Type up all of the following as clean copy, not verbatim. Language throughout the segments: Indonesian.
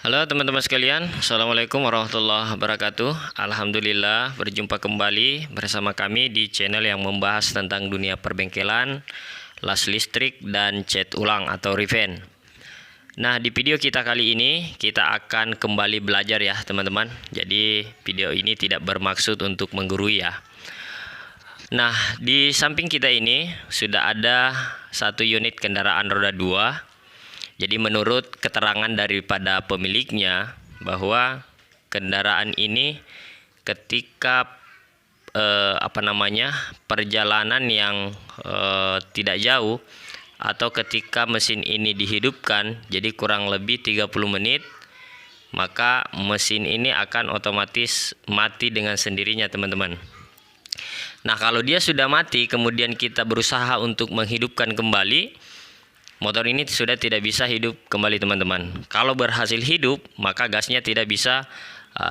Halo teman-teman sekalian, Assalamualaikum warahmatullahi wabarakatuh. Alhamdulillah berjumpa kembali bersama kami di channel yang membahas tentang dunia perbengkelan, las listrik, dan cat ulang atau revamp. Nah, di video kita kali ini kita akan kembali belajar ya teman-teman. Jadi video ini tidak bermaksud untuk menggurui ya. Nah, di samping kita ini sudah ada satu unit kendaraan roda 2. Jadi menurut keterangan daripada pemiliknya bahwa kendaraan ini ketika perjalanan yang tidak jauh atau ketika mesin ini dihidupkan, jadi kurang lebih 30 menit, maka mesin ini akan otomatis mati dengan sendirinya teman-teman. Nah, kalau dia sudah mati kemudian kita berusaha untuk menghidupkan kembali, motor ini sudah tidak bisa hidup kembali teman-teman. Kalau berhasil hidup, maka gasnya tidak bisa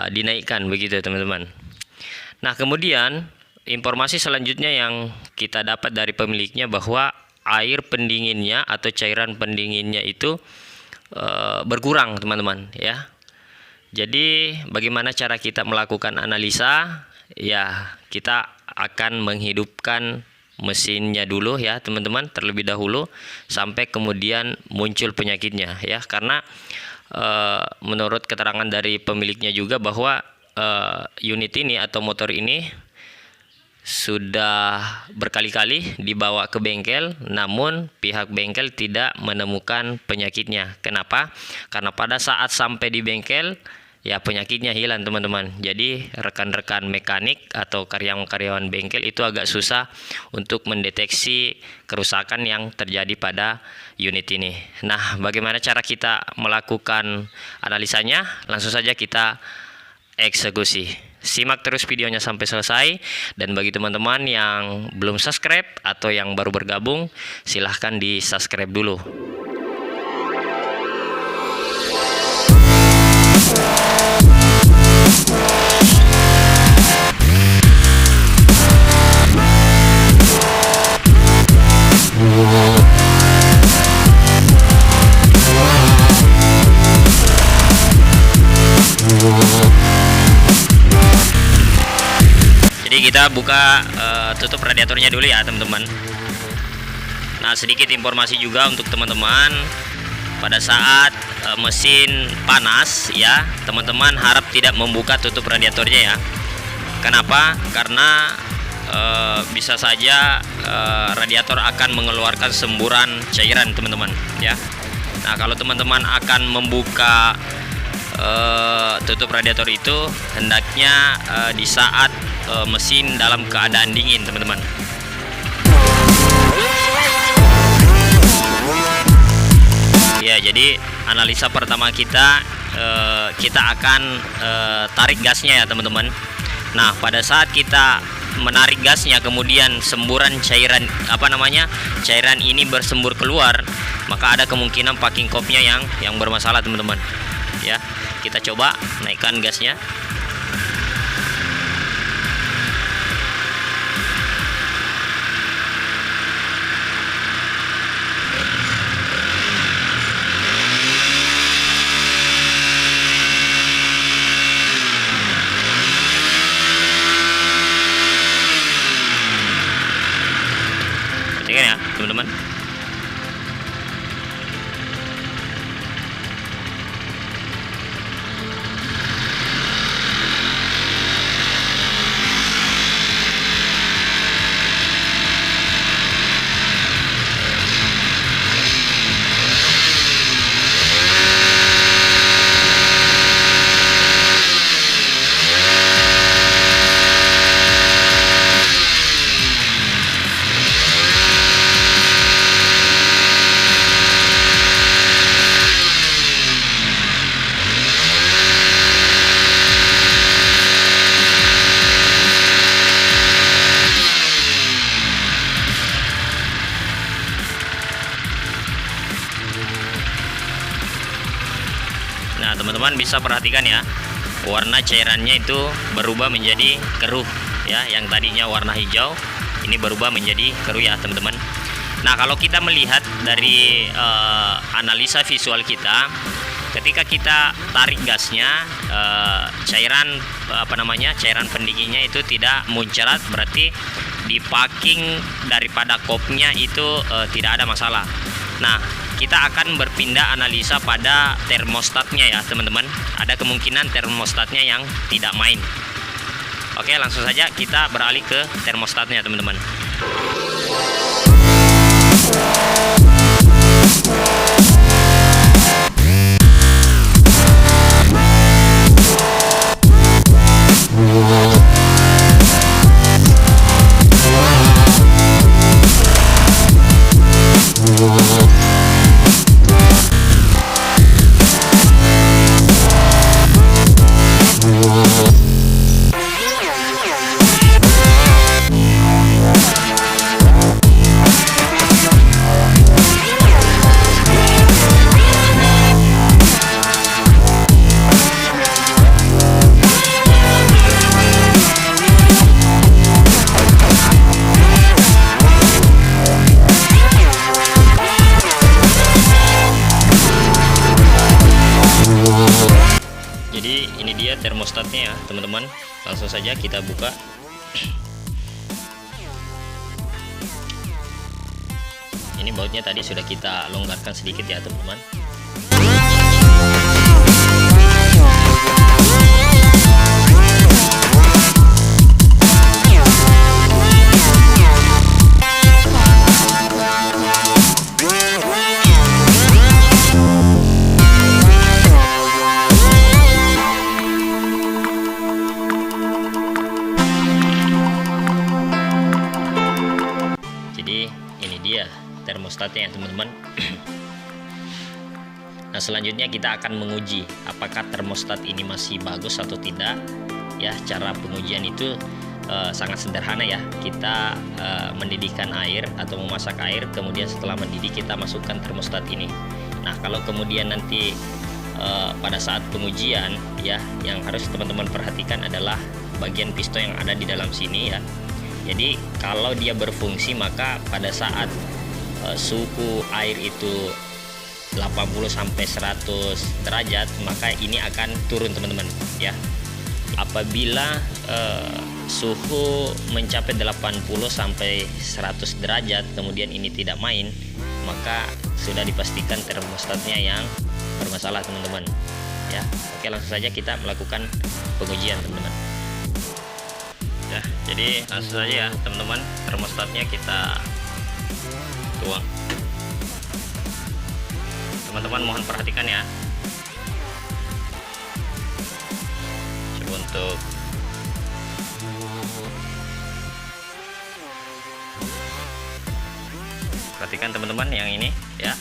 dinaikkan begitu teman-teman. Nah, kemudian informasi selanjutnya yang kita dapat dari pemiliknya bahwa air pendinginnya atau cairan pendinginnya itu berkurang teman-teman ya. Jadi bagaimana cara kita melakukan analisa? Ya, kita akan menghidupkan mesinnya dulu ya teman-teman terlebih dahulu sampai kemudian muncul penyakitnya ya, karena menurut keterangan dari pemiliknya juga bahwa unit ini atau motor ini sudah berkali-kali dibawa ke bengkel, namun pihak bengkel tidak menemukan penyakitnya. Kenapa? Karena pada saat sampai di bengkel ya penyakitnya hilang teman-teman. Jadi rekan-rekan mekanik atau karyawan-karyawan bengkel itu agak susah untuk mendeteksi kerusakan yang terjadi pada unit ini. Nah, bagaimana cara kita melakukan analisanya? Langsung saja kita eksekusi. Simak terus videonya sampai selesai, dan bagi teman-teman yang belum subscribe atau yang baru bergabung, silahkan di subscribe dulu. Jadi kita buka tutup radiatornya dulu ya teman-teman. Nah, sedikit informasi juga untuk teman-teman, pada saat mesin panas ya teman-teman harap tidak membuka tutup radiatornya ya. Kenapa? Karena bisa saja radiator akan mengeluarkan semburan cairan teman-teman ya. Nah, kalau teman-teman akan membuka tutup radiator itu hendaknya di saat mesin dalam keadaan dingin teman-teman. Ya, jadi analisa pertama kita akan tarik gasnya ya teman-teman. Nah, pada saat kita menarik gasnya kemudian semburan cairan cairan ini bersembur keluar, maka ada kemungkinan packing kopnya yang bermasalah teman-teman ya. Kita coba naikkan gasnya. Perhatikan ya teman-teman. Nah, teman-teman bisa perhatikan ya, warna cairannya itu berubah menjadi keruh ya. Yang tadinya warna hijau ini berubah menjadi keruh ya teman-teman. Nah, kalau kita melihat dari analisa visual kita, ketika kita tarik gasnya, cairan cairan pendinginnya itu tidak muncrat, berarti di packing daripada kopnya itu tidak ada masalah. Nah, kita akan berpindah analisa pada termostatnya ya teman-teman. Ada kemungkinan termostatnya yang tidak main. Oke, langsung saja kita beralih ke termostatnya teman-teman. Jadi ini dia termostatnya ya teman-teman. Langsung saja kita buka. Ini bautnya tadi sudah kita longgarkan sedikit ya teman-teman. Termostatnya ya teman-teman. Nah, selanjutnya kita akan menguji apakah termostat ini masih bagus atau tidak ya. Cara pengujian itu sangat sederhana ya. Kita mendidihkan air atau memasak air, kemudian setelah mendidih kita masukkan termostat ini. Nah, kalau kemudian nanti pada saat pengujian ya, yang harus teman-teman perhatikan adalah bagian piston yang ada di dalam sini ya. Jadi kalau dia berfungsi, maka pada saat suhu air itu 80 sampai 100 derajat, maka ini akan turun teman-teman ya. Apabila suhu mencapai 80 sampai 100 derajat kemudian ini tidak main, maka sudah dipastikan termostatnya yang bermasalah teman-teman ya. Oke, langsung saja kita melakukan pengujian teman-teman ya. Jadi langsung saja ya teman-teman, termostatnya kita tuang. Teman-teman mohon perhatikan ya. Coba untuk perhatikan teman-teman yang ini ya.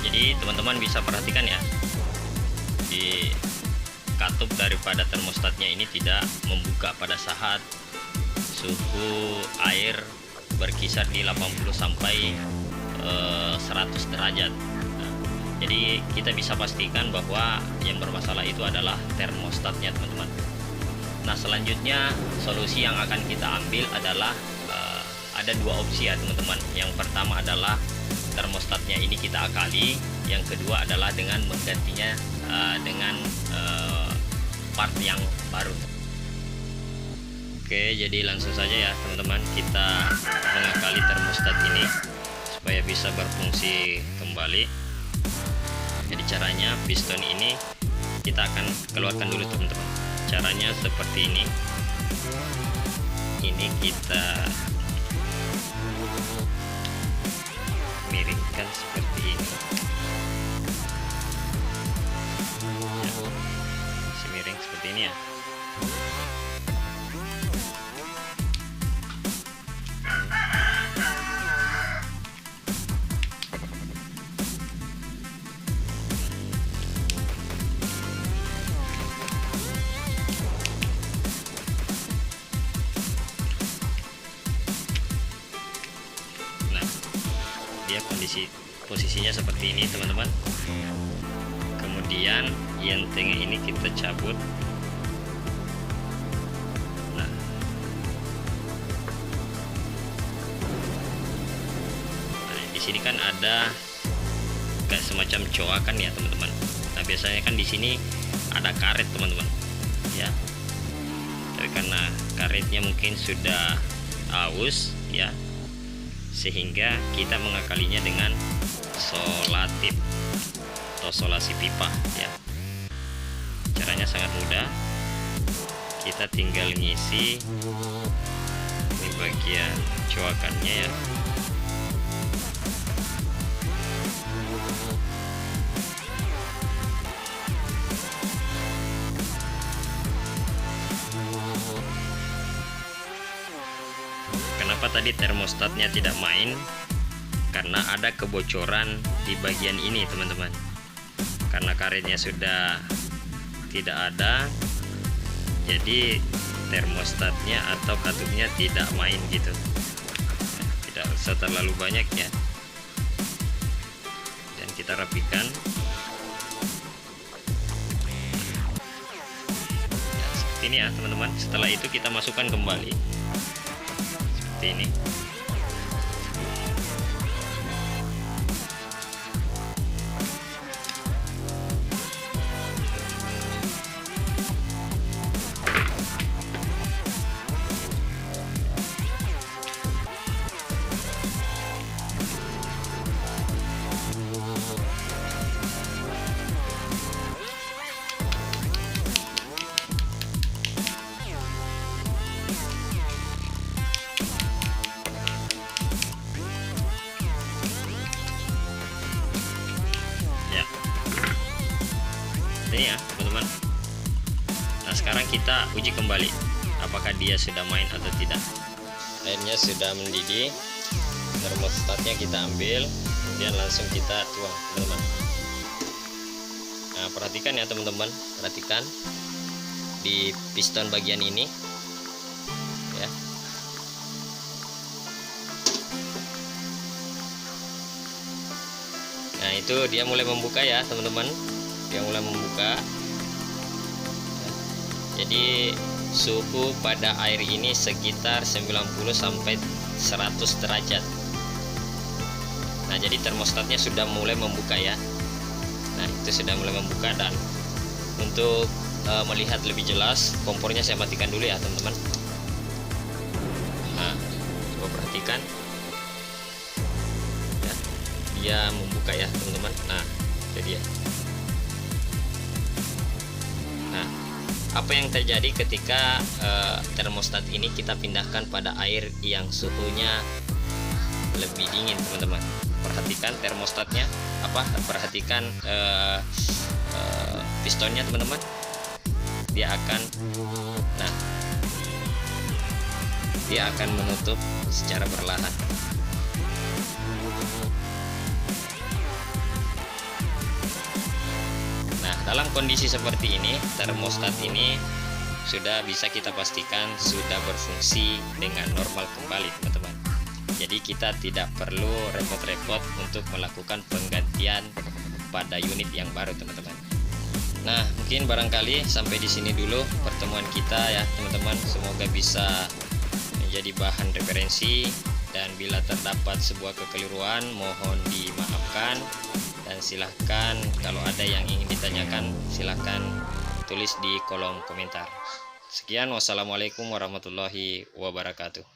Jadi teman-teman bisa perhatikan ya, di katup daripada termostatnya ini tidak membuka pada saat suhu air berkisar di 80 sampai 100 derajat. Nah, jadi kita bisa pastikan bahwa yang bermasalah itu adalah termostatnya teman-teman. Nah, selanjutnya solusi yang akan kita ambil adalah ada dua opsi ya teman-teman. Yang pertama adalah termostatnya ini kita akali, yang kedua adalah dengan menggantinya dengan part yang baru. Oke, jadi langsung saja ya teman-teman, kita mengakali termostat ini supaya bisa berfungsi kembali. Jadi caranya, piston ini kita akan keluarkan dulu teman-teman. Caranya seperti ini. Ini kita miringkan seperti ini. Miring seperti ini ya. Nah, dia posisinya seperti ini teman-teman. Kemudian yang tengah ini kita cabut. Nah, sini kan ada kayak semacam coakan ya teman-teman. Nah biasanya kan di sini ada karet teman-teman ya, tapi karena karetnya mungkin sudah aus ya, sehingga kita mengakalinya dengan solatip atau solasi pipa ya. Caranya sangat mudah, kita tinggal ngisi ini bagian coakannya ya. Kenapa tadi termostatnya tidak main? Karena ada kebocoran di bagian ini teman-teman. Karena karetnya sudah tidak ada, jadi termostatnya atau katupnya tidak main gitu. Tidak usah terlalu banyak ya. Dan kita rapikan. Ya, seperti ini ya teman-teman. Setelah itu kita masukkan kembali. Ini ya teman-teman. Nah sekarang kita uji kembali apakah dia sudah main atau tidak. Airnya sudah mendidih, termostatnya kita ambil, kemudian langsung kita tuang teman-teman. Nah perhatikan ya teman-teman, perhatikan di piston bagian ini ya. Nah itu dia mulai membuka ya teman-teman, dia mulai membuka. Jadi suhu pada air ini sekitar 90 sampai 100 derajat. Nah jadi termostatnya sudah mulai membuka ya. Nah itu sudah mulai membuka, dan untuk melihat lebih jelas kompornya saya matikan dulu ya teman-teman. Nah coba perhatikan ya, dia membuka ya teman-teman. Nah itu dia. Nah apa yang terjadi ketika termostat ini kita pindahkan pada air yang suhunya lebih dingin teman-teman. Perhatikan termostatnya, perhatikan pistonnya teman-teman, dia akan dia akan menutup secara perlahan. Dalam kondisi seperti ini, termostat ini sudah bisa kita pastikan sudah berfungsi dengan normal kembali teman-teman. Jadi kita tidak perlu repot-repot untuk melakukan penggantian pada unit yang baru teman-teman. Nah mungkin barangkali sampai di sini dulu pertemuan kita ya teman-teman. Semoga bisa menjadi bahan referensi, dan bila terdapat sebuah kekeliruan mohon dimaafkan. Dan silahkan kalau ada yang ingin ditanyakan silahkan tulis di kolom komentar. Sekian, wassalamualaikum warahmatullahi wabarakatuh.